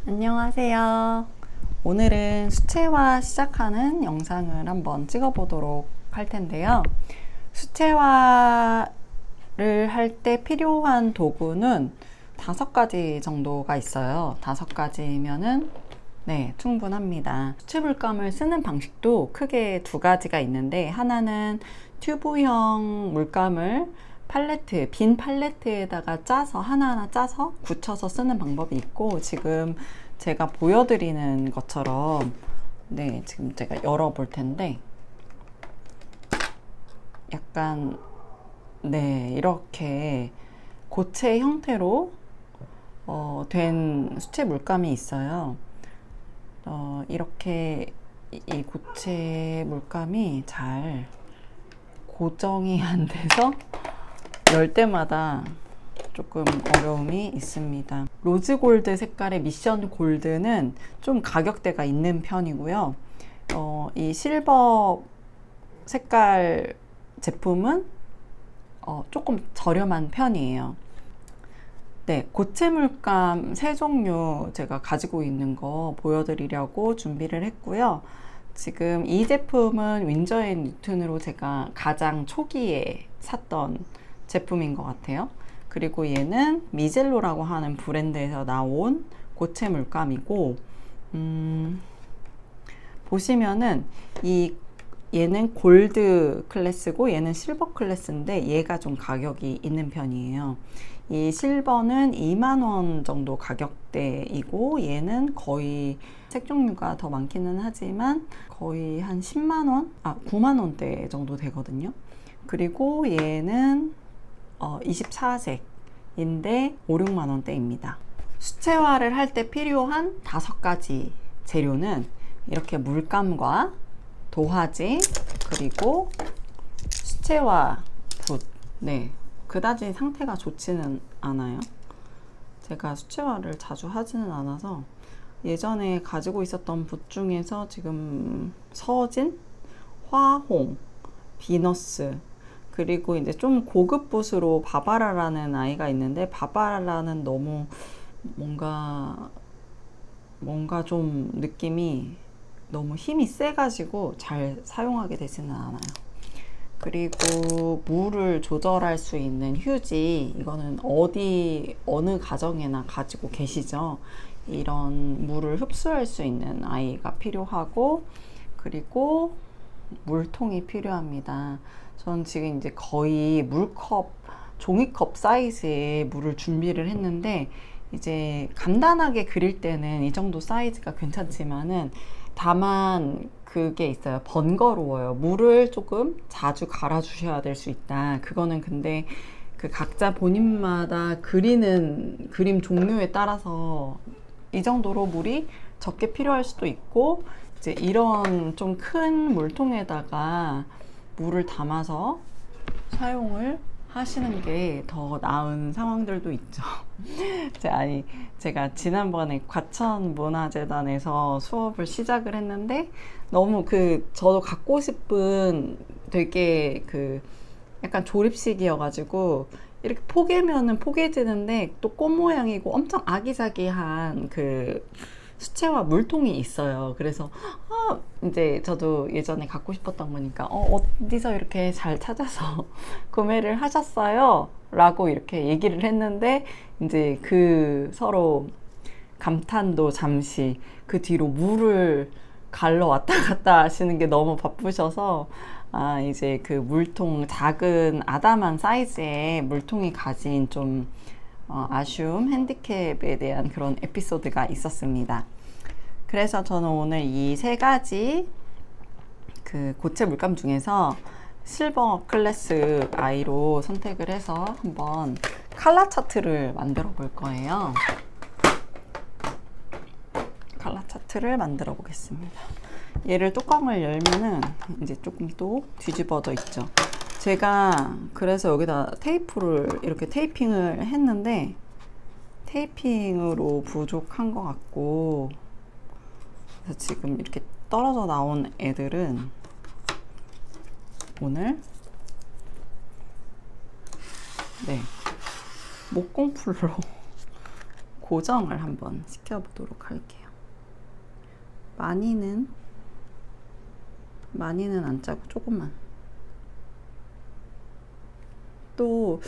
안녕하세요. 오늘은 수채화 시작하는 영상을 한번 찍어보도록 할 텐데요. 수채화를 할 때 필요한 도구는 5가지 정도가 있어요. 5가지면은 충분합니다. 수채 물감을 쓰는 방식도 크게 2가지가 있는데, 하나는 튜브형 물감을 빈 팔레트에다가 짜서 하나하나 짜서 굳혀서 쓰는 방법이 있고, 지금 제가 보여드리는 것처럼 지금 제가 열어볼 텐데, 약간 이렇게 고체 형태로 된 수채 물감이 있어요. 이렇게 이 고체 물감이 잘 고정이 안 돼서 열 때마다 조금 어려움이 있습니다. 로즈 골드 색깔의 미션 골드는 좀 가격대가 있는 편이고요. 이 실버 색깔 제품은 조금 저렴한 편이에요. 고체 물감 3종류 제가 가지고 있는 거 보여드리려고 준비를 했고요. 지금 이 제품은 윈저 앤 뉴튼으로 제가 가장 초기에 샀던 제품인 것 같아요. 그리고 얘는 미젤로라고 하는 브랜드에서 나온 고체 물감이고, 보시면은 얘는 골드 클래스고 얘는 실버 클래스인데, 얘가 좀 가격이 있는 편이에요. 이 실버는 2만원 정도 가격대이고, 얘는 거의 색 종류가 더 많기는 하지만 거의 한 10만원? 9만원대 정도 되거든요. 그리고 얘는 24색인데 5, 6만원대입니다. 수채화를 할 때 필요한 5가지 재료는 이렇게 물감과 도화지, 그리고 수채화 붓. 그다지 상태가 좋지는 않아요. 제가 수채화를 자주 하지는 않아서 예전에 가지고 있었던 붓 중에서 지금 서진, 화홍, 비너스, 그리고 이제 좀 고급 붓으로 바바라라는 아이가 있는데, 바바라는 너무 뭔가 좀 느낌이 너무 힘이 세가지고 잘 사용하게 되지는 않아요. 그리고 물을 조절할 수 있는 휴지, 이거는 어느 가정에나 가지고 계시죠. 이런 물을 흡수할 수 있는 아이가 필요하고, 그리고 물통이 필요합니다. 전 지금 이제 거의 종이컵 사이즈의 물을 준비를 했는데, 이제 간단하게 그릴 때는 이 정도 사이즈가 괜찮지만은, 다만 그게 있어요. 번거로워요. 물을 조금 자주 갈아 주셔야 될 수 있다. 그거는 근데 그 각자 본인마다 그리는 그림 종류에 따라서 이 정도로 물이 적게 필요할 수도 있고, 이제 이런 좀 큰 물통에다가 물을 담아서 사용을 하시는 게 더 나은 상황들도 있죠. 제가 지난번에 과천문화재단에서 수업을 시작을 했는데, 너무 저도 갖고 싶은 되게 약간 조립식이어가지고, 이렇게 포개면은 포개지는데 또 꽃 모양이고 엄청 아기자기한 수채화 물통이 있어요. 그래서 이제 저도 예전에 갖고 싶었던 거니까 어디서 이렇게 잘 찾아서 구매를 하셨어요? 라고 이렇게 얘기를 했는데, 이제 서로 감탄도 잠시, 그 뒤로 물을 갈러 왔다 갔다 하시는 게 너무 바쁘셔서, 이제 물통, 작은 아담한 사이즈의 물통이 가진 좀 아쉬움, 핸디캡에 대한 그런 에피소드가 있었습니다. 그래서 저는 오늘 이 3가지 고체 물감 중에서 실버 클래스 아이로 선택을 해서 한번 컬러 차트를 만들어 볼 거예요. 컬러 차트를 만들어 보겠습니다. 얘를 뚜껑을 열면은 이제 조금 또 뒤집어져 있죠. 제가 그래서 여기다 테이프를 이렇게 테이핑을 했는데, 테이핑으로 부족한 것 같고, 그래서 지금 이렇게 떨어져 나온 애들은 오늘 목공풀로 고정을 한번 시켜보도록 할게요. 많이는 안 짜고 조금만. 또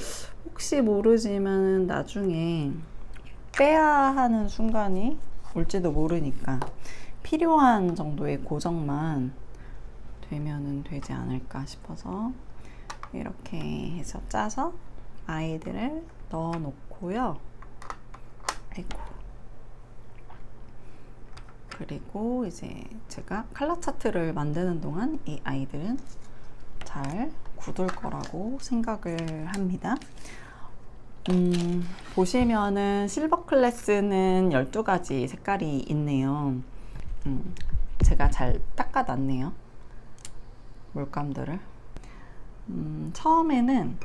혹시 모르지만 나중에 빼야 하는 순간이 올지도 모르니까 필요한 정도의 고정만 되면은 되지 않을까 싶어서 이렇게 해서 짜서 아이들을 넣어 놓고요. 아이고. 그리고 이제 제가 컬러 차트를 만드는 동안 이 아이들은 잘 굳을 거라고 생각을 합니다. 보시면은 실버 클래스는 12가지 색깔이 있네요. 제가 잘 닦아놨네요. 물감들을. 처음에는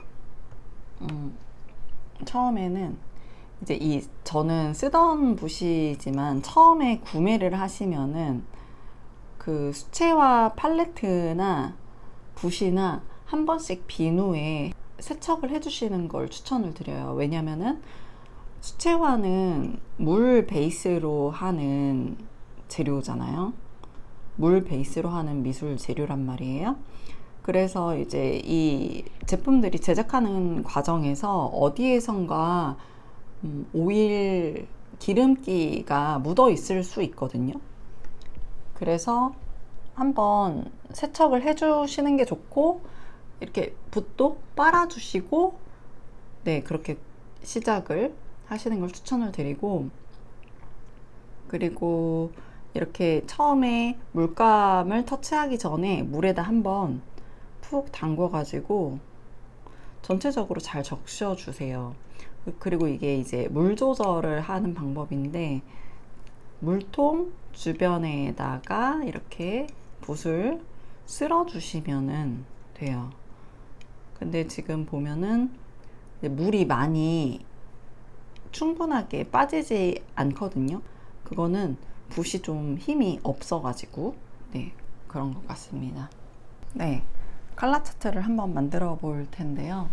이제 저는 쓰던 붓이지만 처음에 구매를 하시면은 그 수채화 팔레트나 붓이나 한 번씩 비누에 세척을 해주시는 걸 추천을 드려요. 왜냐면은 수채화는 물 베이스로 하는 재료잖아요. 물 베이스로 하는 미술 재료란 말이에요. 그래서 이제 이 제품들이 제작하는 과정에서 어디에선가 오일 기름기가 묻어 있을 수 있거든요. 그래서 한번 세척을 해주시는 게 좋고, 이렇게 붓도 빨아주시고, 네, 그렇게 시작을 하시는 걸 추천을 드리고, 그리고 이렇게 처음에 물감을 터치하기 전에 물에다 한번 푹 담궈 가지고 전체적으로 잘 적셔 주세요. 그리고 이게 이제 물 조절을 하는 방법인데, 물통 주변에다가 이렇게 붓을 쓸어 주시면은 돼요. 근데 지금 보면은 물이 많이 충분하게 빠지지 않거든요. 그거는 붓이 좀 힘이 없어 가지고 네, 그런 것 같습니다. 네, 컬러 차트를 한번 만들어 볼 텐데요.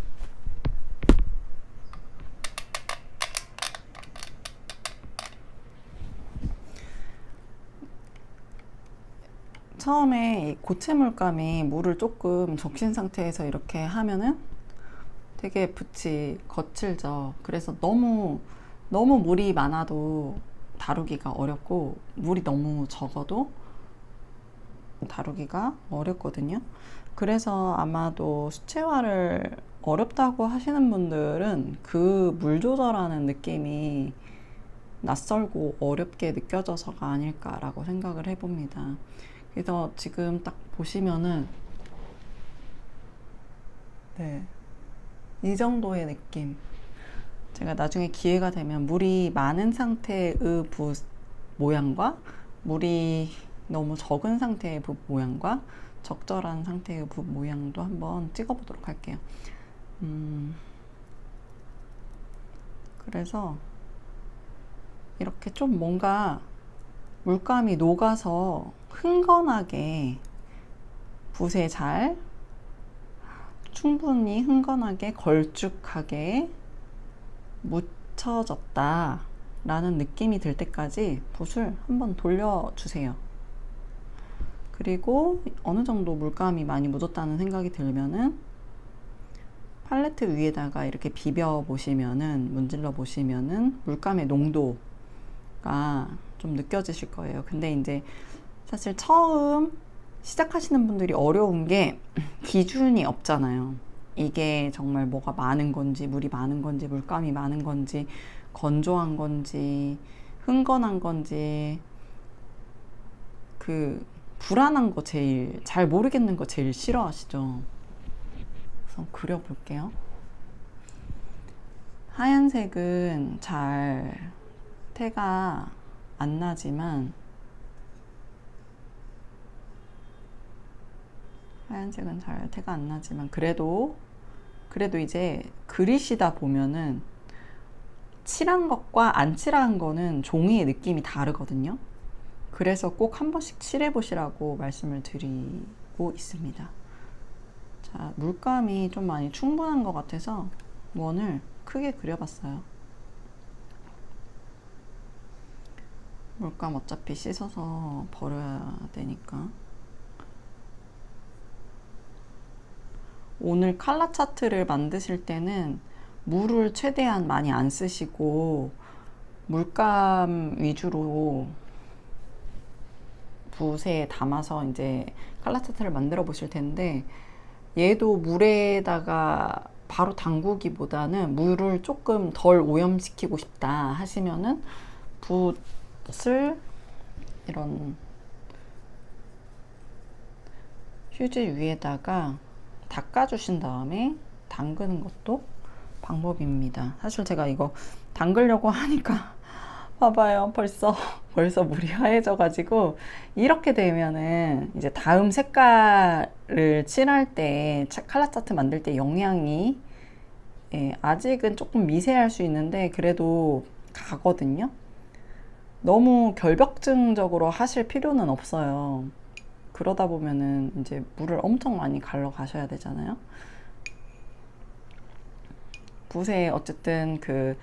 처음에 이 고체 물감이 물을 조금 적신 상태에서 이렇게 하면은 되게 붓이 거칠죠. 그래서 너무 물이 많아도 다루기가 어렵고, 물이 너무 적어도 다루기가 어렵거든요. 그래서 아마도 수채화를 어렵다고 하시는 분들은 그 물 조절하는 느낌이 낯설고 어렵게 느껴져서가 아닐까라고 생각을 해봅니다. 그래서 지금 딱 보시면은 네, 이 정도의 느낌. 제가 나중에 기회가 되면 물이 많은 상태의 붓 모양과 물이 너무 적은 상태의 붓 모양과 적절한 상태의 붓 모양도 한번 찍어 보도록 할게요. 그래서 이렇게 좀 뭔가 물감이 녹아서 흥건하게 붓에 잘 충분히 흥건하게 걸쭉하게 묻혀졌다 라는 느낌이 들 때까지 붓을 한번 돌려주세요. 그리고 어느 정도 물감이 많이 묻었다는 생각이 들면은 팔레트 위에다가 이렇게 비벼 보시면은, 문질러 보시면은 물감의 농도가 좀 느껴지실 거예요. 근데 이제 사실 처음 시작하시는 분들이 어려운 게 기준이 없잖아요. 이게 정말 뭐가 많은 건지, 물이 많은 건지, 물감이 많은 건지, 건조한 건지, 흥건한 건지, 그 불안한 거 제일 잘 모르겠는 거 제일 싫어하시죠. 그래서 그려볼게요. 하얀색은 잘 태가 안 나지만, 하얀색은 잘 태가 안 나지만 그래도 이제 그리시다 보면은 칠한 것과 안 칠한 거는 종이의 느낌이 다르거든요. 그래서 꼭 한 번씩 칠해 보시라고 말씀을 드리고 있습니다. 자, 물감이 좀 많이 충분한 것 같아서 원을 크게 그려봤어요. 물감 어차피 씻어서 버려야 되니까. 오늘 컬러 차트를 만드실 때는 물을 최대한 많이 안 쓰시고 물감 위주로 붓에 담아서 이제 컬러 차트를 만들어 보실 텐데, 얘도 물에다가 바로 담그기보다는 물을 조금 덜 오염시키고 싶다 하시면은 붓을 이런 휴지 위에다가 닦아주신 다음에 담그는 것도 방법입니다. 사실 제가 이거 담그려고 하니까 봐봐요, 벌써 물이 하얘져 가지고, 이렇게 되면은 이제 다음 색깔을 칠할 때, 컬러 차트 만들 때 영향이, 아직은 조금 미세할 수 있는데 그래도 가거든요. 너무 결벽증적으로 하실 필요는 없어요. 그러다 보면은 이제 물을 엄청 많이 갈러 가셔야 되잖아요. 붓에 어쨌든 그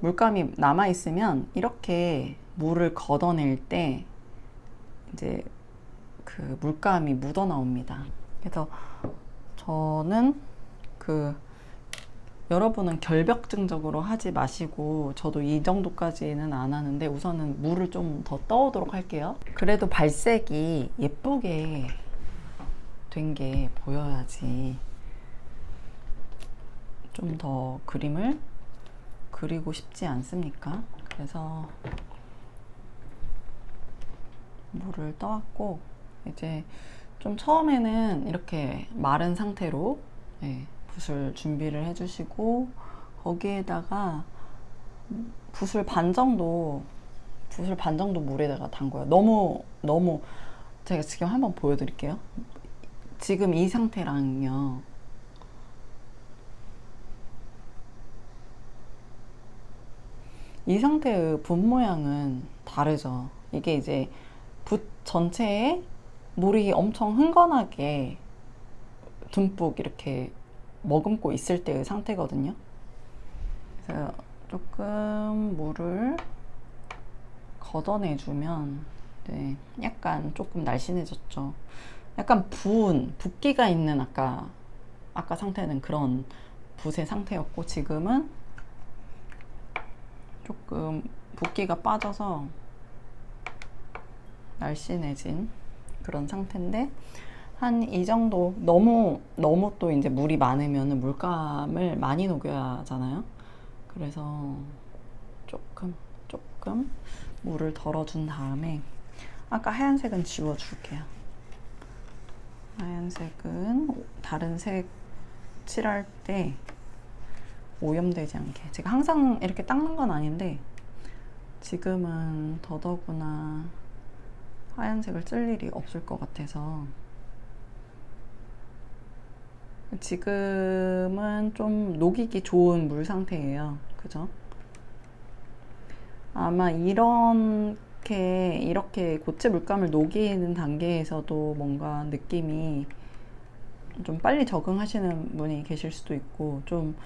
물감이 남아 있으면 이렇게 물을 걷어낼 때 이제 그 물감이 묻어 나옵니다. 그래서 저는 여러분은 결벽증적으로 하지 마시고, 저도 이 정도까지는 안 하는데 우선은 물을 좀 더 떠오도록 할게요. 그래도 발색이 예쁘게 된 게 보여야지 좀 더 그림을 그리고 싶지 않습니까? 그래서 물을 떠왔고, 이제 좀 처음에는 이렇게 마른 상태로 붓을 준비를 해주시고, 거기에다가 붓을 반 정도 물에다가 담궈요. 너무 제가 지금 한번 보여드릴게요. 지금 이 상태랑요, 이 상태의 붓 모양은 다르죠. 이게 이제 붓 전체에 물이 엄청 흥건하게 듬뿍 이렇게 머금고 있을 때의 상태거든요. 그래서 조금 물을 걷어내주면, 약간 조금 날씬해졌죠. 약간 붓기가 있는 아까 상태는 그런 붓의 상태였고, 지금은 조금 붓기가 빠져서 날씬해진 그런 상태인데, 한 이 정도, 너무 또 이제 물이 많으면 물감을 많이 녹여야 하잖아요. 그래서 조금 물을 덜어준 다음에, 아까 하얀색은 지워줄게요. 하얀색은 다른 색 칠할 때 오염되지 않게, 제가 항상 이렇게 닦는 건 아닌데 지금은 더더구나 하얀색을 쓸 일이 없을 것 같아서, 지금은 좀 녹이기 좋은 물 상태예요. 그죠? 아마 이렇게 고체 물감을 녹이는 단계에서도 뭔가 느낌이 좀 빨리 적응하시는 분이 계실 수도 있고, 좀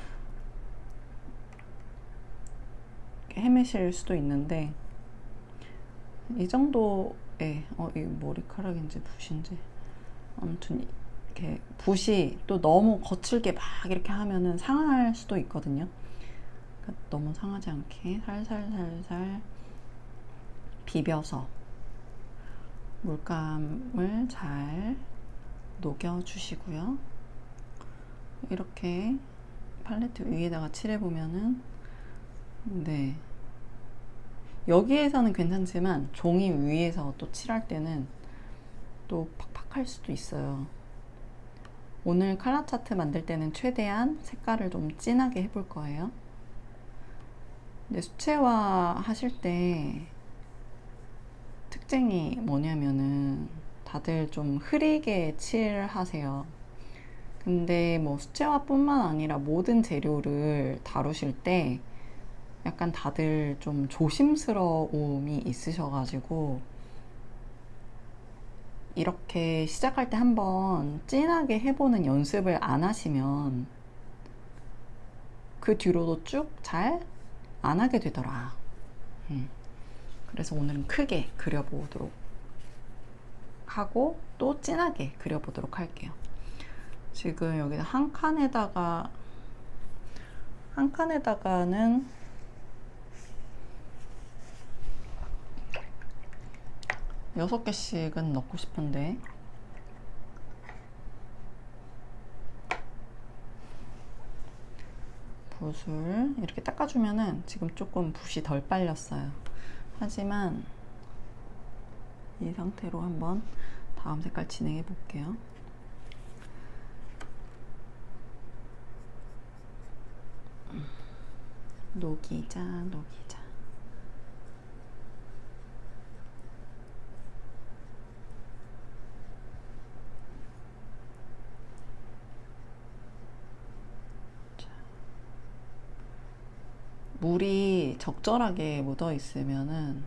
헤매실 수도 있는데, 이 정도에 이 머리카락인지 붓인지, 아무튼 이렇게 붓이 또 너무 거칠게 막 이렇게 하면은 상할 수도 있거든요. 그러니까 너무 상하지 않게 살살 비벼서 물감을 잘 녹여 주시고요. 이렇게 팔레트 위에다가 칠해 보면은, 여기에서는 괜찮지만 종이 위에서 또 칠할 때는 또 팍팍할 수도 있어요. 오늘 컬러 차트 만들 때는 최대한 색깔을 좀 진하게 해볼 거예요. 근데 수채화 하실 때 특징이 뭐냐면은 다들 좀 흐리게 칠하세요. 근데 뭐 수채화뿐만 아니라 모든 재료를 다루실 때 약간 다들 좀 조심스러움이 있으셔가지고, 이렇게 시작할 때 한번 진하게 해보는 연습을 안 하시면 그 뒤로도 쭉 잘 안 하게 되더라. 그래서 오늘은 크게 그려보도록 하고 또 진하게 그려보도록 할게요. 지금 여기다 한 칸에다가는 6개씩은 넣고 싶은데 붓을 이렇게 닦아주면은 지금 조금 붓이 덜 빨렸어요. 하지만 이 상태로 한번 다음 색깔 진행해 볼게요. 녹이자. 물이 적절하게 묻어 있으면은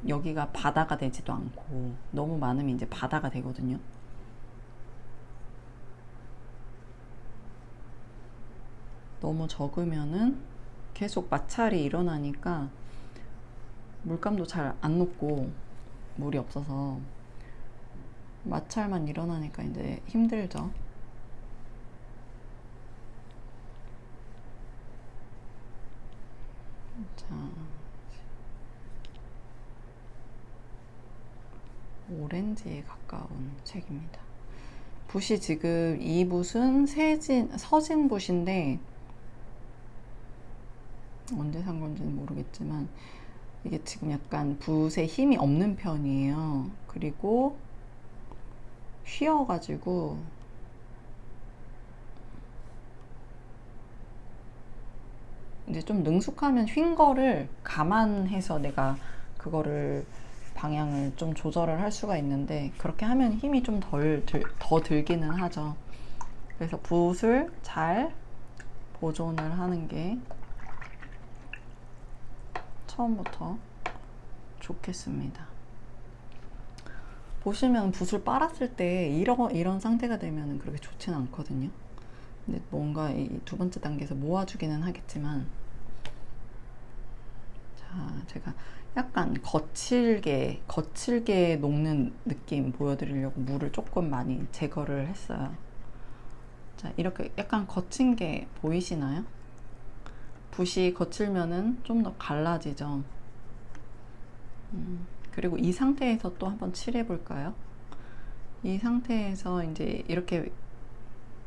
여기가 바다가 되지도 않고 너무 많으면 이제 바다가 되거든요. 너무 적으면은 계속 마찰이 일어나니까 물감도 잘 안 녹고 물이 없어서 마찰만 일어나니까 이제 힘들죠. 자, 오렌지에 가까운 색입니다. 붓이 지금 이 붓은 서진 붓인데 언제 산 건지는 모르겠지만 이게 지금 약간 붓에 힘이 없는 편이에요. 그리고 휘어가지고 이제 좀 능숙하면 휜 거를 감안해서 내가 그거를 방향을 좀 조절을 할 수가 있는데 그렇게 하면 힘이 좀 더 들기는 하죠. 그래서 붓을 잘 보존을 하는 게 처음부터 좋겠습니다. 보시면 붓을 빨았을 때 이런 상태가 되면 그렇게 좋지는 않거든요. 근데 뭔가 이 두 번째 단계에서 모아주기는 하겠지만, 자, 제가 약간 거칠게 녹는 느낌 보여드리려고 물을 조금 많이 제거를 했어요. 자, 이렇게 약간 거친 게 보이시나요? 붓이 거칠면은 좀 더 갈라지죠. 그리고 이 상태에서 또 한번 칠해 볼까요? 이 상태에서 이제 이렇게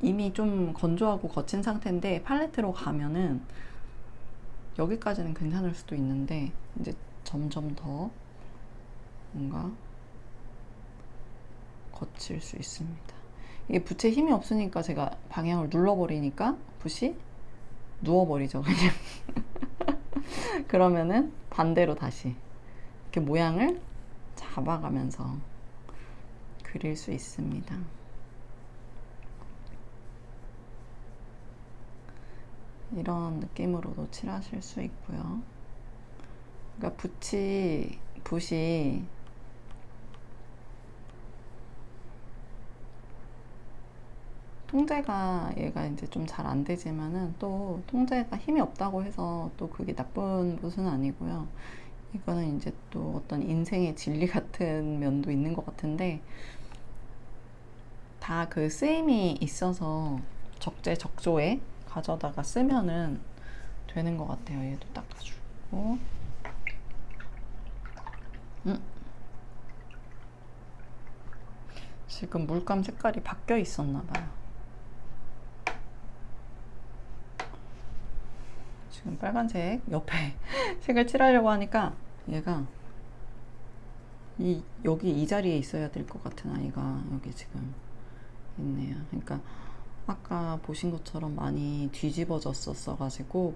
이미 좀 건조하고 거친 상태인데 팔레트로 가면은 여기까지는 괜찮을 수도 있는데 이제 점점 더 뭔가 거칠 수 있습니다. 이게 붓에 힘이 없으니까 제가 방향을 눌러버리니까 붓이 누워버리죠, 그냥. 그러면은 반대로 다시 이렇게 모양을 잡아가면서 그릴 수 있습니다. 이런 느낌으로도 칠하실 수 있고요. 그러니까 붓이 통제가 얘가 이제 좀 잘 안 되지만은 또 통제가 힘이 없다고 해서 또 그게 나쁜 붓은 아니고요. 이거는 이제 또 어떤 인생의 진리 같은 면도 있는 것 같은데 다 그 쓰임이 있어서 적재적소에 가져다가 쓰면은 되는 것 같아요. 얘도 닦아주고. 지금 물감 색깔이 바뀌어 있었나 봐요. 지금 빨간색 옆에 색을 칠하려고 하니까 얘가 여기 이 자리에 있어야 될 것 같은 아이가 여기 지금 있네요. 그러니까 아까 보신 것처럼 많이 뒤집어졌었어 가지고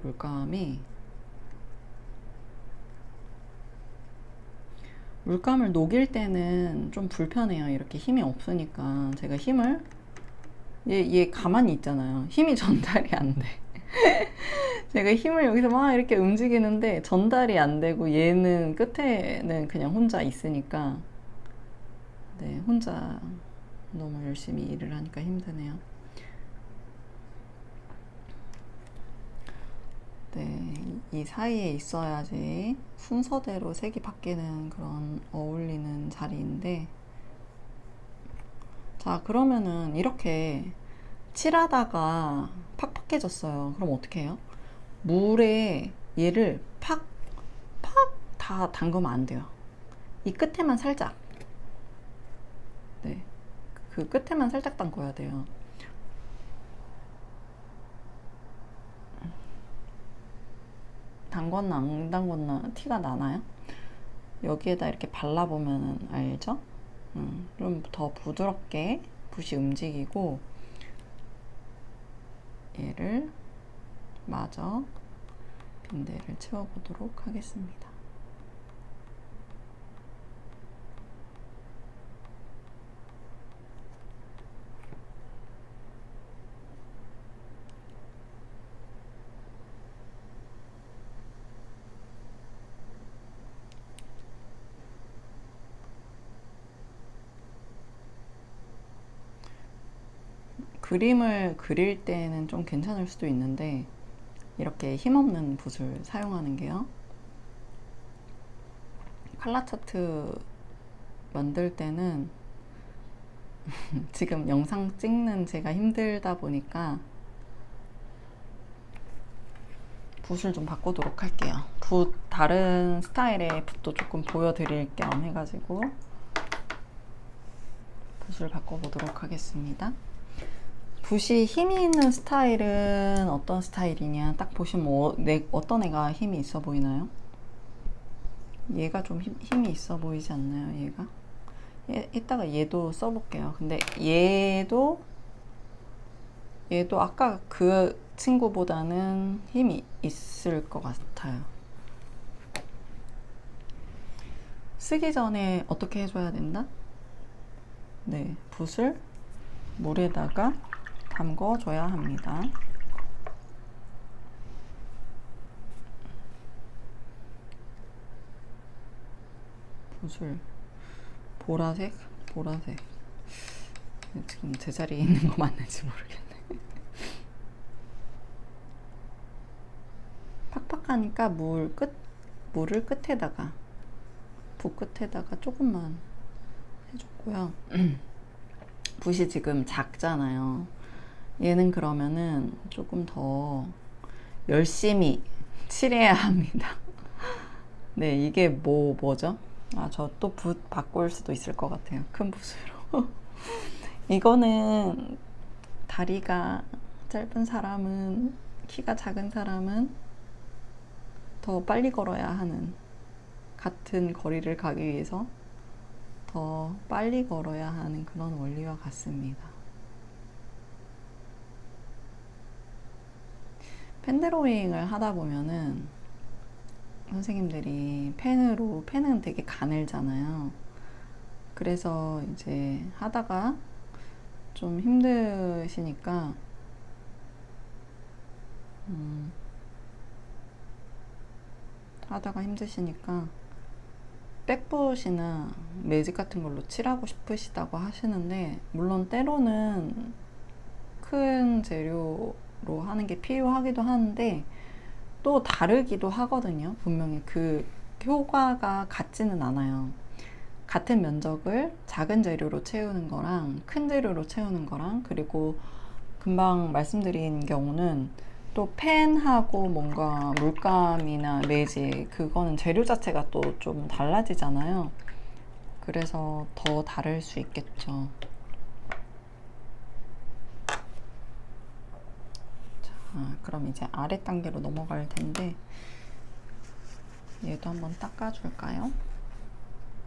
물감을 녹일 때는 좀 불편해요. 이렇게 힘이 없으니까 제가 힘을 얘 가만히 있잖아요. 힘이 전달이 안 돼. 제가 힘을 여기서 막 이렇게 움직이는데 전달이 안 되고 얘는 끝에는 그냥 혼자 있으니까 네, 혼자 너무 열심히 일을 하니까 힘드네요. 네, 이 사이에 있어야지 순서대로 색이 바뀌는 그런 어울리는 자리인데, 자, 그러면은 이렇게 칠하다가 팍팍해졌어요. 그럼 어떻게 해요? 물에 얘를 팍 다 담그면 안 돼요. 이 끝에만 살짝, 네, 그 끝에만 살짝 담궈야 돼요. 담궜나 안 담궜나 티가 나나요? 여기에다 이렇게 발라보면 알죠? 좀 더 부드럽게 붓이 움직이고, 얘를 마저 빈대를 채워보도록 하겠습니다. 그림을 그릴 때는 좀 괜찮을 수도 있는데, 이렇게 힘없는 붓을 사용하는 게요, 컬러 차트 만들 때는 지금 영상 찍는 제가 힘들다 보니까 붓을 좀 바꾸도록 할게요. 다른 스타일의 붓도 조금 보여드릴 겸 해가지고 붓을 바꿔보도록 하겠습니다. 붓이 힘이 있는 스타일은 어떤 스타일이냐 딱 보시면 어떤 애가 힘이 있어 보이나요? 얘가 좀 힘이 있어 보이지 않나요? 얘가? 이따가 얘도 써볼게요. 근데 얘도 아까 그 친구보다는 힘이 있을 것 같아요. 쓰기 전에 어떻게 해줘야 된다? 네, 붓을 물에다가 담궈줘야 합니다. 붓을 보라색 지금 제자리에 있는 거 맞는지 모르겠네. 팍팍하니까 물을 끝에다가, 붓 끝에다가 조금만 해줬고요. 붓이 지금 작잖아요. 얘는 그러면은 조금 더 열심히 칠해야 합니다. 네, 이게 뭐죠? 아, 저 또 붓 바꿀 수도 있을 것 같아요. 큰 붓으로. 이거는 다리가 짧은 사람은, 키가 작은 사람은 더 빨리 걸어야 하는, 같은 거리를 가기 위해서 더 빨리 걸어야 하는 그런 원리와 같습니다. 펜드로잉을 하다 보면은 선생님들이 펜은 되게 가늘잖아요. 그래서 이제 하다가 좀 힘드시니까 백붓이나 매직 같은 걸로 칠하고 싶으시다고 하시는데, 물론 때로는 큰 재료로 하는 게 필요하기도 하는데 또 다르기도 하거든요. 분명히 그 효과가 같지는 않아요. 같은 면적을 작은 재료로 채우는 거랑 큰 재료로 채우는 거랑, 그리고 금방 말씀드린 경우는 또 펜하고 뭔가 물감이나 매직, 그거는 재료 자체가 또 좀 달라지잖아요. 그래서 더 다를 수 있겠죠. 자, 그럼 이제 아래 단계로 넘어갈 텐데, 얘도 한번 닦아줄까요?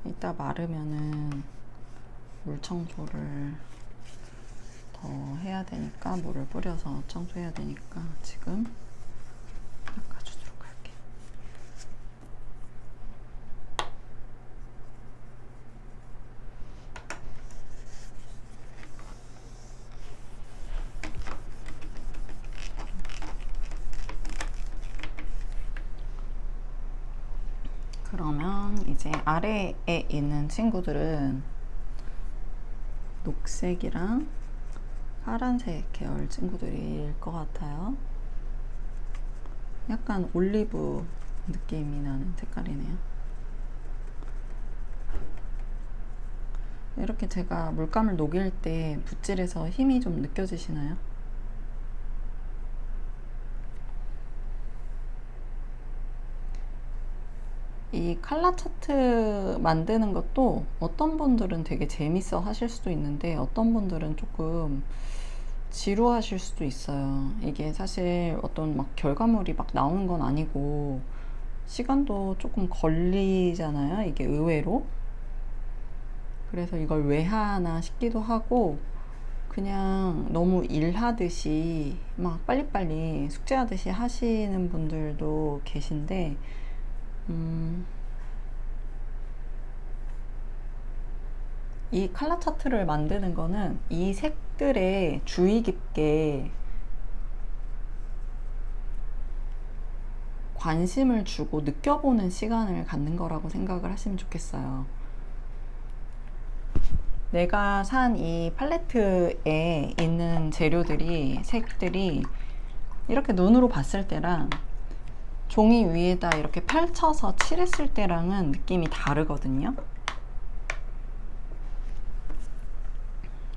이따 마르면은 물 청소를 더 해야 되니까, 물을 뿌려서 청소해야 되니까 지금 닦아주도록 할게요. 그러면 이제 아래에 있는 친구들은 녹색이랑 파란색 계열 친구들일 것 같아요. 약간 올리브 느낌이 나는 색깔이네요. 이렇게 제가 물감을 녹일 때 붓질에서 힘이 좀 느껴지시나요? 이 컬러 차트 만드는 것도 어떤 분들은 되게 재밌어 하실 수도 있는데 어떤 분들은 조금 지루하실 수도 있어요. 이게 사실 어떤 막 결과물이 막 나오는 건 아니고 시간도 조금 걸리잖아요. 이게 의외로. 그래서 이걸 왜 하나 싶기도 하고 그냥 너무 일하듯이 막 빨리빨리 숙제하듯이 하시는 분들도 계신데 이 컬러 차트를 만드는 거는 이 색들에 주의 깊게 관심을 주고 느껴보는 시간을 갖는 거라고 생각을 하시면 좋겠어요. 내가 산 이 팔레트에 있는 재료들이, 색들이 이렇게 눈으로 봤을 때랑 종이 위에다 이렇게 펼쳐서 칠했을 때랑은 느낌이 다르거든요.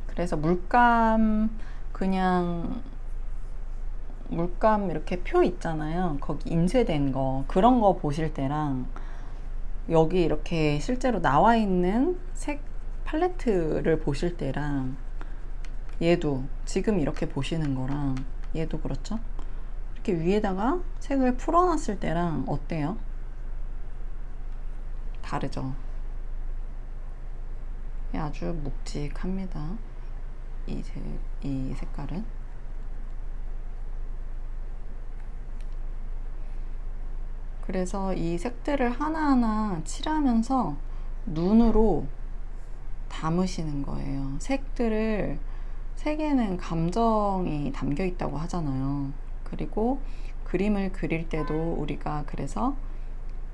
그래서 그냥 물감 이렇게 표 있잖아요. 거기 인쇄된 거, 그런 거 보실 때랑 여기 이렇게 실제로 나와 있는 색 팔레트를 보실 때랑 얘도 지금 이렇게 보시는 거랑 얘도 그렇죠? 이렇게 위에다가 색을 풀어놨을 때랑 어때요? 다르죠? 아주 묵직합니다. 이 색깔은. 그래서 이 색들을 하나하나 칠하면서 눈으로 담으시는 거예요. 색에는 감정이 담겨 있다고 하잖아요. 그리고 그림을 그릴 때도 우리가 그래서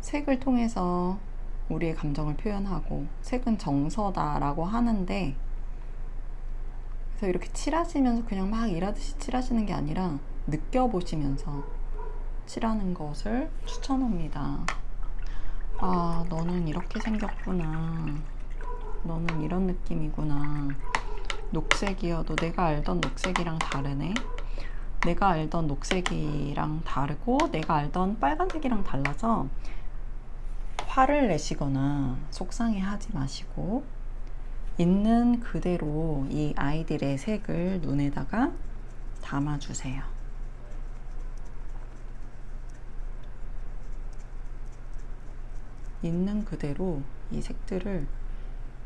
색을 통해서 우리의 감정을 표현하고 색은 정서다라고 하는데, 그래서 이렇게 칠하시면서 그냥 막 일하듯이 칠하시는 게 아니라 느껴보시면서 칠하는 것을 추천합니다. 아, 너는 이렇게 생겼구나. 너는 이런 느낌이구나. 녹색이어도 내가 알던 녹색이랑 다르네. 내가 알던 녹색이랑 다르고 내가 알던 빨간색이랑 달라서 화를 내시거나 속상해 하지 마시고 있는 그대로 이 아이들의 색을 눈에다가 담아주세요. 있는 그대로 이 색들을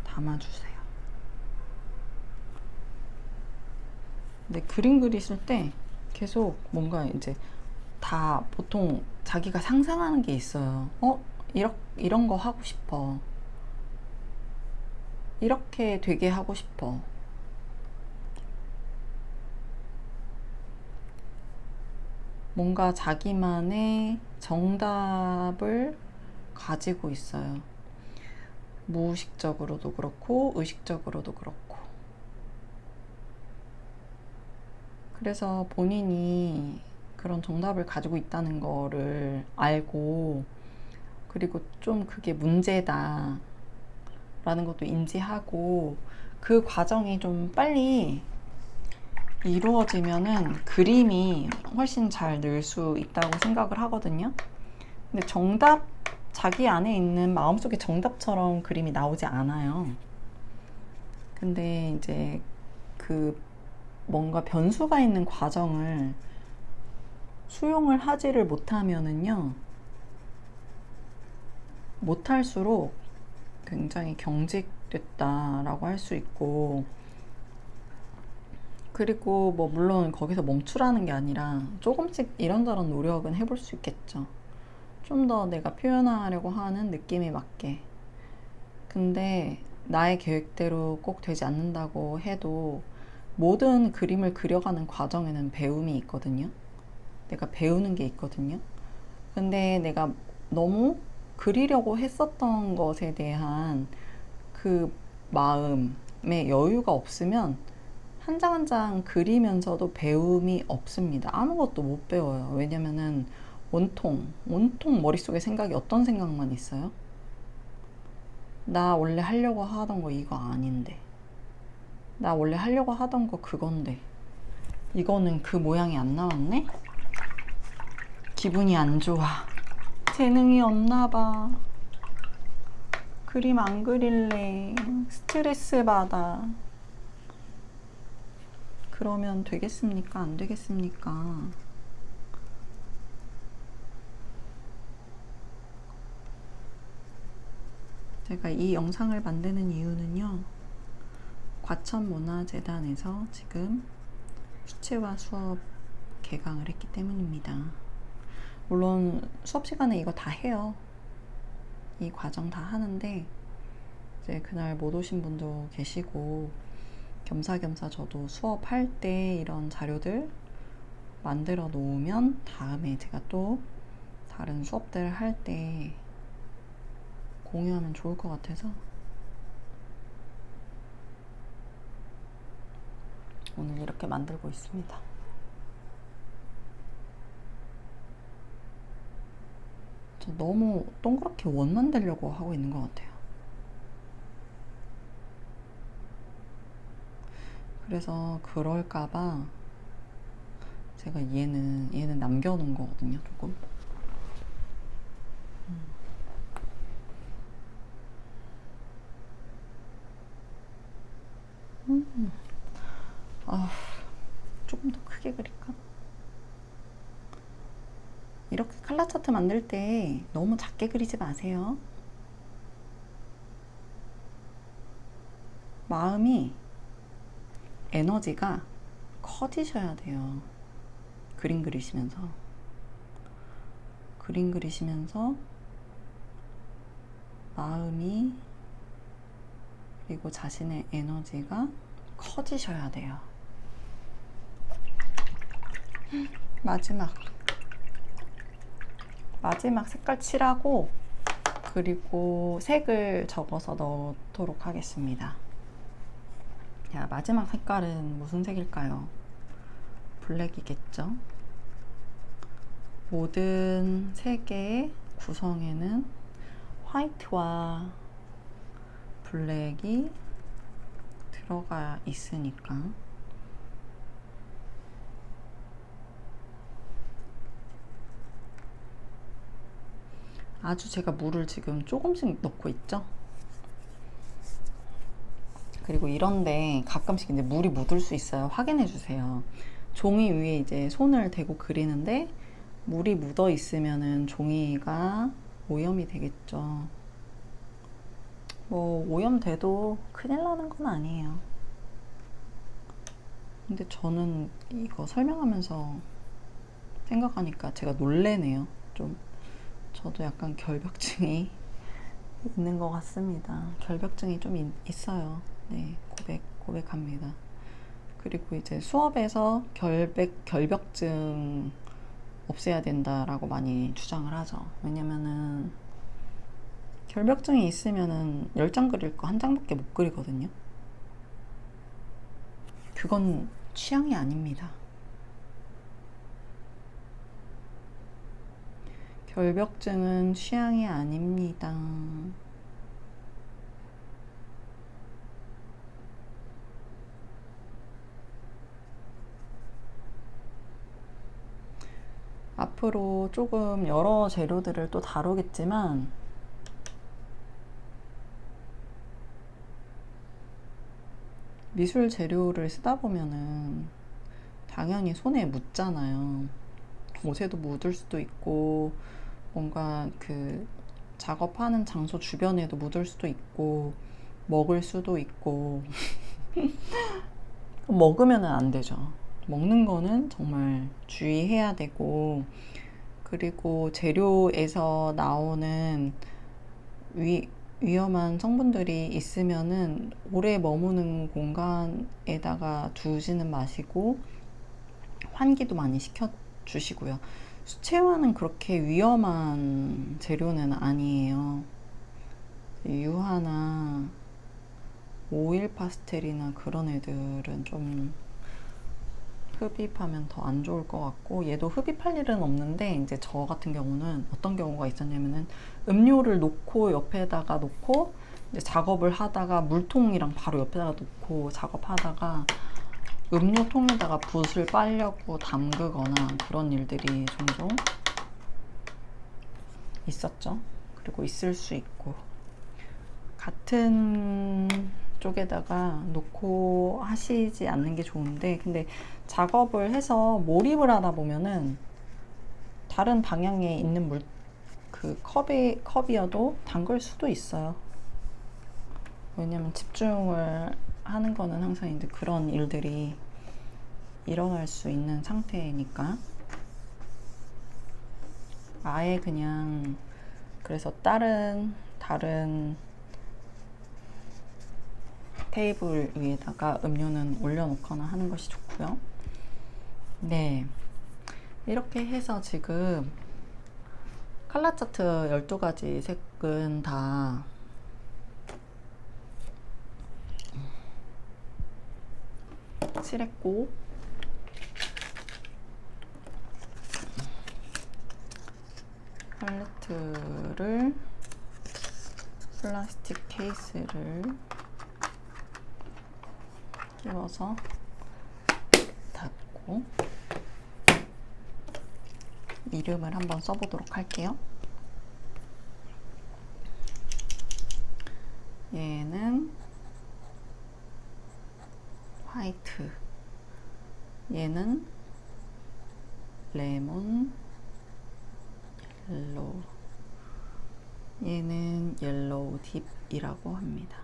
담아주세요. 근데 그림 그리실 때 계속 뭔가 이제 다 보통 자기가 상상하는 게 있어요. 이런 거 하고 싶어. 이렇게 되게 하고 싶어. 뭔가 자기만의 정답을 가지고 있어요. 무의식적으로도 그렇고 의식적으로도 그렇고. 그래서 본인이 그런 정답을 가지고 있다는 거를 알고, 그리고 좀 그게 문제다 라는 것도 인지하고, 그 과정이 좀 빨리 이루어지면은 그림이 훨씬 잘 늘 수 있다고 생각을 하거든요. 근데 자기 안에 있는 마음속의 정답처럼 그림이 나오지 않아요. 근데 이제 그 뭔가 변수가 있는 과정을 수용을 하지를 못하면은요, 못할수록 굉장히 경직됐다라고 할 수 있고, 그리고 뭐 물론 거기서 멈추라는 게 아니라 조금씩 이런저런 노력은 해볼 수 있겠죠. 좀 더 내가 표현하려고 하는 느낌에 맞게. 근데 나의 계획대로 꼭 되지 않는다고 해도 모든 그림을 그려가는 과정에는 배움이 있거든요. 내가 배우는 게 있거든요. 근데 내가 너무 그리려고 했었던 것에 대한 그 마음의 여유가 없으면 한 장 한 장 그리면서도 배움이 없습니다. 아무것도 못 배워요. 왜냐면은 온통 머릿속에 생각이 어떤 생각만 있어요? 나 원래 하려고 하던 거 이거 아닌데. 나 원래 하려고 하던 거 그건데. 이거는 그 모양이 안 나왔네? 기분이 안 좋아. 재능이 없나 봐. 그림 안 그릴래. 스트레스 받아. 그러면 되겠습니까? 안 되겠습니까? 제가 이 영상을 만드는 이유는요, 과천문화재단에서 지금 수채화 수업 개강을 했기 때문입니다. 물론 수업 시간에 이거 다 해요. 이 과정 다 하는데 이제 그날 못 오신 분도 계시고, 겸사겸사 저도 수업할 때 이런 자료들 만들어 놓으면 다음에 제가 또 다른 수업들 할 때 공유하면 좋을 것 같아서 오늘 이렇게 만들고 있습니다. 저 너무 동그랗게 원 만들려고 하고 있는 것 같아요. 그래서 그럴까봐 제가 얘는 남겨놓은 거거든요, 조금. 조금 더 크게 그릴까? 이렇게 컬러 차트 만들 때 너무 작게 그리지 마세요. 마음이, 에너지가 커지셔야 돼요. 그림 그리시면서 마음이, 그리고 자신의 에너지가 커지셔야 돼요. 마지막 색깔 칠하고, 그리고 색을 적어서 넣도록 하겠습니다. 자, 마지막 색깔은 무슨 색일까요? 블랙이겠죠? 모든 색의 구성에는 화이트와 블랙이 들어가 있으니까. 아주 제가 물을 지금 조금씩 넣고 있죠. 그리고 이런데 가끔씩 이제 물이 묻을 수 있어요. 확인해 주세요. 종이 위에 이제 손을 대고 그리는데 물이 묻어 있으면은 종이가 오염이 되겠죠. 뭐 오염돼도 큰일 나는 건 아니에요. 근데 저는 이거 설명하면서 생각하니까 제가 놀래네요. 좀 저도 약간 결벽증이 있는 것 같습니다. 결벽증이 좀 있어요. 네, 고백합니다. 그리고 이제 수업에서 결벽증 없애야 된다라고 많이 주장을 하죠. 왜냐면은 결벽증이 있으면은 10장 그릴 거 1장밖에 못 그리거든요. 그건 취향이 아닙니다. 결벽증은 취향이 아닙니다. 앞으로 조금 여러 재료들을 또 다루겠지만, 미술 재료를 쓰다 보면은 당연히 손에 묻잖아요. 옷에도 묻을 수도 있고, 뭔가 그 작업하는 장소 주변에도 묻을 수도 있고, 먹을 수도 있고. 먹으면 안 되죠. 먹는 거는 정말 주의해야 되고, 그리고 재료에서 나오는 위험한 성분들이 있으면은 오래 머무는 공간에다가 두지는 마시고, 환기도 많이 시켜 주시고요. 수채화는 그렇게 위험한 재료는 아니에요. 유화나 오일 파스텔이나 그런 애들은 좀 흡입하면 더 안 좋을 것 같고, 얘도 흡입할 일은 없는데 이제 저 같은 경우는 어떤 경우가 있었냐면은 음료를 놓고 옆에다가 놓고 이제 작업을 하다가 물통이랑 바로 옆에다가 놓고 작업하다가 음료통에다가 붓을 빨려고 담그거나 그런 일들이 종종 있었죠. 그리고 있을 수 있고, 같은 쪽에다가 놓고 하시지 않는 게 좋은데, 근데 작업을 해서 몰입을 하다 보면은 다른 방향에 있는 그 컵이어도 담글 수도 있어요. 왜냐면 집중을 하는 거는 항상 이제 그런 일들이 일어날 수 있는 상태니까. 아예 그냥, 그래서 다른 테이블 위에다가 음료는 올려놓거나 하는 것이 좋고요. 네, 이렇게 해서 지금 컬러 차트 12가지 색은 다 칠했고, 팔레트를, 플라스틱 케이스를 끼워서 닫고 이름을 한번 써보도록 할게요. 얘는 화이트, 얘는 레몬, 옐로우, 얘는 옐로우 딥이라고 합니다.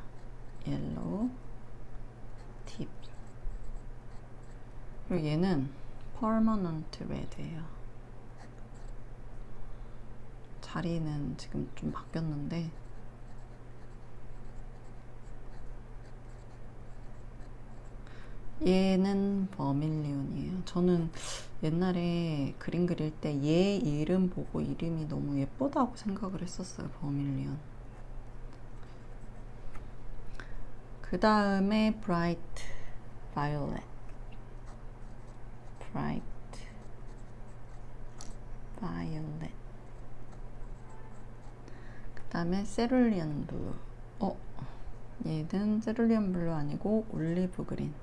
옐로우 딥. 그리고 얘는 퍼머넌트 레드예요. 자리는 지금 좀 바뀌었는데 얘는 버밀리온이에요. 저는 옛날에 그림 그릴 때 얘 이름 보고 이름이 너무 예쁘다고 생각을 했었어요. 버밀리온. 그 다음에 브라이트 바이올렛, 브라이트 바이올렛. 그 다음에 세룰리언 블루. 얘는 세룰리언 블루 아니고 올리브 그린.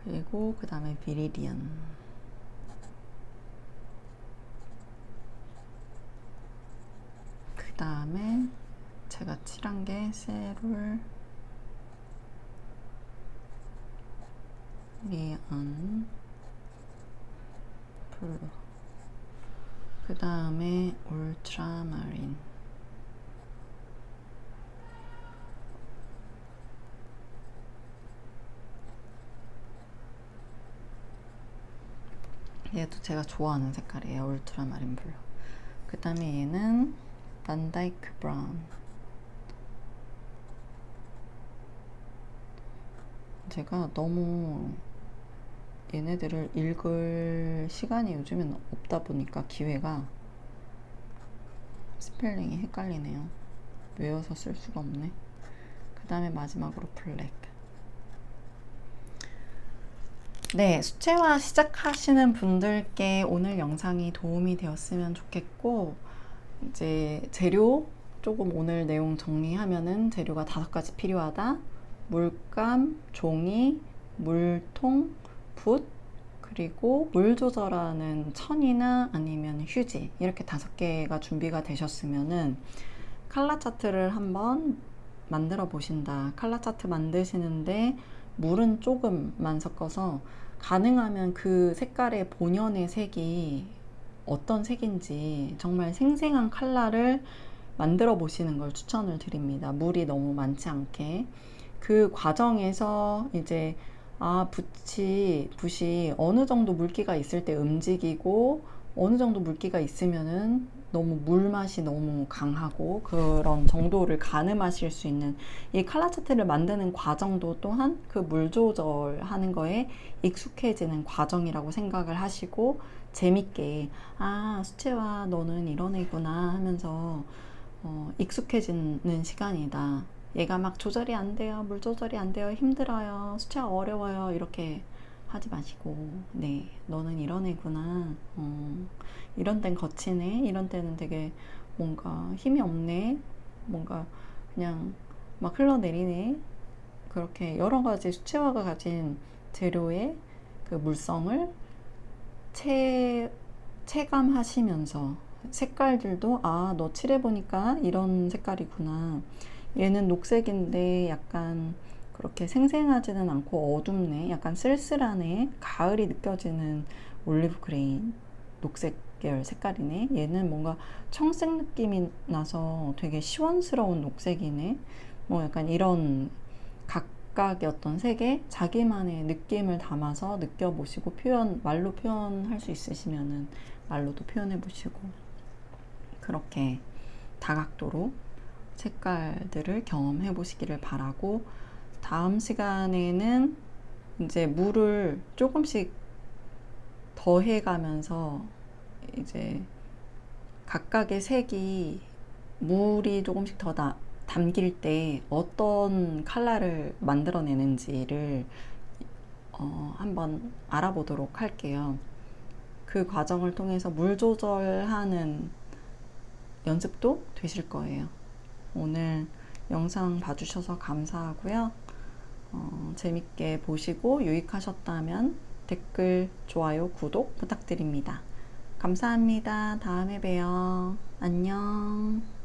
그리고 그 다음에 비리디언. 그 다음에 제가 칠한 게 세룰리언 블루. 그 다음에 울트라마린. 얘도 제가 좋아하는 색깔이에요. 울트라마린 블루. 그 다음에 얘는 반다이크 브라운. 제가 너무 얘네들을 읽을 시간이 요즘엔 없다 보니까 기회가, 스펠링이 헷갈리네요. 외워서 쓸 수가 없네. 그 다음에 마지막으로 블랙. 네, 수채화 시작하시는 분들께 오늘 영상이 도움이 되었으면 좋겠고, 이제 재료 조금 오늘 내용 정리하면은 재료가 5가지 필요하다. 물감, 종이, 물통, 붓, 그리고 물 조절하는 천이나 아니면 휴지, 이렇게 5개가 준비가 되셨으면은 컬러 차트를 한번 만들어 보신다. 컬러 차트 만드시는데 물은 조금만 섞어서 가능하면 그 색깔의 본연의 색이 어떤 색인지 정말 생생한 컬러를 만들어 보시는 걸 추천을 드립니다. 물이 너무 많지 않게. 그 과정에서 이제 붓이 어느 정도 물기가 있을 때 움직이고 어느 정도 물기가 있으면은 너무 물맛이 너무 강하고 그런 정도를 가늠하실 수 있는 이 컬러 차트를 만드는 과정도 또한 그 물 조절하는 거에 익숙해지는 과정이라고 생각을 하시고 재밌게 수채화 너는 이런 애구나 하면서 익숙해지는 시간이다. 얘가 막 조절이 안 돼요, 물 조절이 안 돼요, 힘들어요, 수채화 어려워요, 이렇게 하지 마시고, 네, 너는 이런 애구나, 이런 땐 거치네, 이런 때는 되게 뭔가 힘이 없네, 뭔가 그냥 막 흘러내리네, 그렇게 여러 가지 수채화가 가진 재료의 그 물성을 체감하시면서 색깔들도 아, 너 칠해보니까 이런 색깔이구나. 얘는 녹색인데 약간 그렇게 생생하지는 않고 어둡네. 약간 쓸쓸하네. 가을이 느껴지는 올리브 그레인 녹색 계열 색깔이네. 얘는 뭔가 청색 느낌이 나서 되게 시원스러운 녹색이네. 뭐 약간 이런 각각의 어떤 색에 자기만의 느낌을 담아서 느껴보시고 말로 표현할 수 있으시면은 말로도 표현해 보시고 그렇게 다각도로 색깔들을 경험해 보시기를 바라고 다음 시간에는 이제 물을 조금씩 더해 가면서 이제 각각의 색이 물이 조금씩 더 담길 때 어떤 컬러를 만들어내는지를 한번 알아보도록 할게요. 그 과정을 통해서 물 조절하는 연습도 되실 거예요. 오늘 영상 봐주셔서 감사하고요. 재밌게 보시고 유익하셨다면 댓글, 좋아요, 구독 부탁드립니다. 감사합니다. 다음에 봬요. 안녕.